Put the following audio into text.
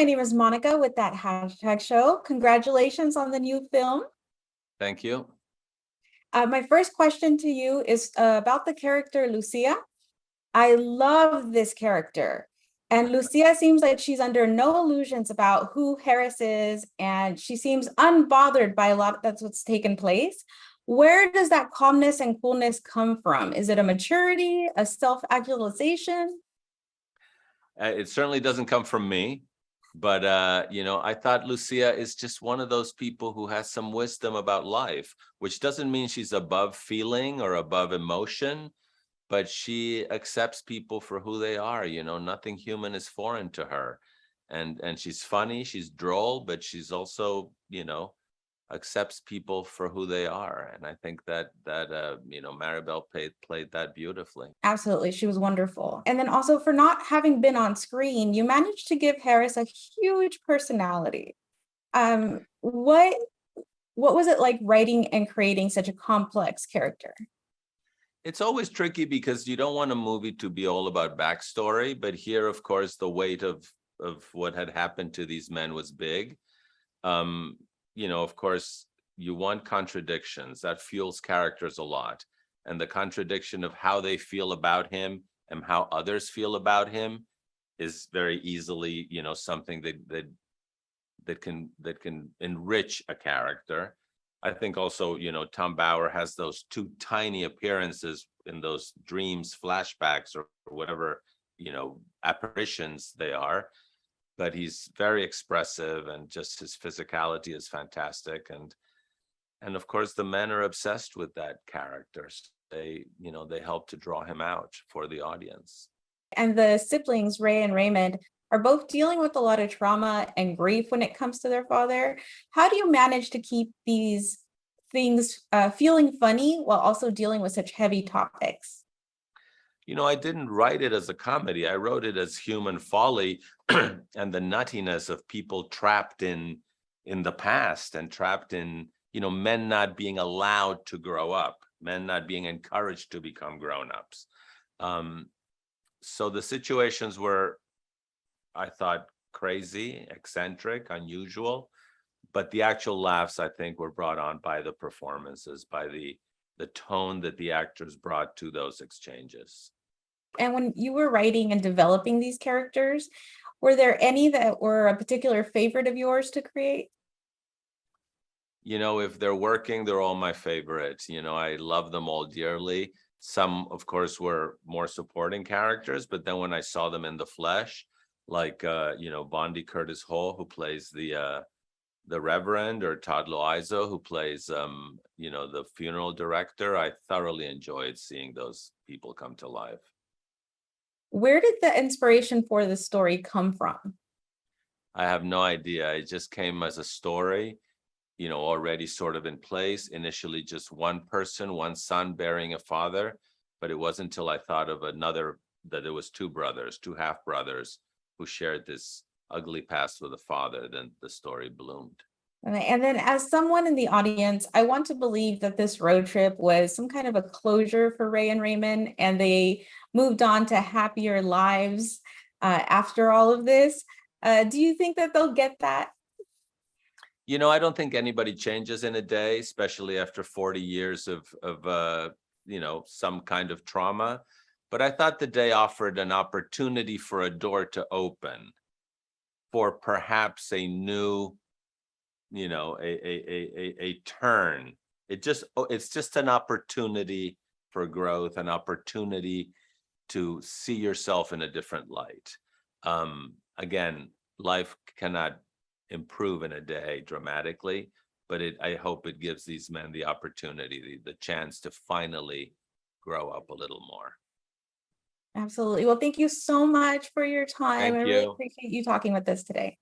my name is Monica with that hashtag show. Congratulations on the new film. Thank you. My first question to you is about the character Lucia. I love this character. And Lucia seems like she's under no illusions about who Harris is, and she seems unbothered by a lot that's what's taken place. Where does that calmness and coolness come from? Is it a maturity, a self-actualization? It certainly doesn't come from me, but I thought Lucia is just one of those people who has some wisdom about life, which doesn't mean she's above feeling or above emotion, but she accepts people for who they are. Nothing human is foreign to her. And she's funny, she's droll, but she's also, accepts people for who they are. And I think that Maribel played that beautifully. Absolutely, she was wonderful. And then also, for not having been on screen, you managed to give Harris a huge personality. What was it like writing and creating such a complex character? It's always tricky because you don't want a movie to be all about backstory, but here, of course, the weight of what had happened to these men was big. Of course, you want contradictions. That fuels characters a lot. And the contradiction of how they feel about him and how others feel about him is very easily, something that can enrich a character. I think also, Tom Bauer has those two tiny appearances in those dreams, flashbacks, or whatever, apparitions they are. But he's very expressive, and just his physicality is fantastic. And of course, the men are obsessed with that character. So they help to draw him out for the audience. And the siblings, Ray and Raymond, are both dealing with a lot of trauma and grief when it comes to their father. How do you manage to keep these things feeling funny while also dealing with such heavy topics? I didn't write it as a comedy. I wrote it as human folly and the nuttiness of people trapped in the past and trapped in, men not being allowed to grow up, men not being encouraged to become grown-ups. So the situations were, I thought, crazy, eccentric, unusual, but the actual laughs, I think, were brought on by the performances, by the tone that the actors brought to those exchanges. And when you were writing and developing these characters, were there any that were a particular favorite of yours to create? If they're working, they're all my favorites. I love them all dearly. Some, of course, were more supporting characters, but then when I saw them in the flesh, like Bondi Curtis Hall, who plays the Reverend, or Todd Loizo, who plays the funeral director, I thoroughly enjoyed seeing those people come to life. Where did the inspiration for the story come from? I have no idea. It just came as a story, already sort of in place. Initially, just one person, one son bearing a father, but it wasn't until I thought of another, that it was two brothers, two half brothers, who shared this ugly past with a father, then the story bloomed. And then, as someone in the audience, I want to believe that this road trip was some kind of a closure for Ray and Raymond, and they moved on to happier lives after all of this. Do you think that they'll get that? I don't think anybody changes in a day, especially after 40 years of some kind of trauma. But I thought the day offered an opportunity for a door to open for perhaps a new, a turn. It's just an opportunity for growth, an opportunity to see yourself in a different light. Again, life cannot improve in a day dramatically, but I hope it gives these men the opportunity, the chance to finally grow up a little more. Absolutely. Well, thank you so much for your time. Thank I really you. appreciate you talking with us today.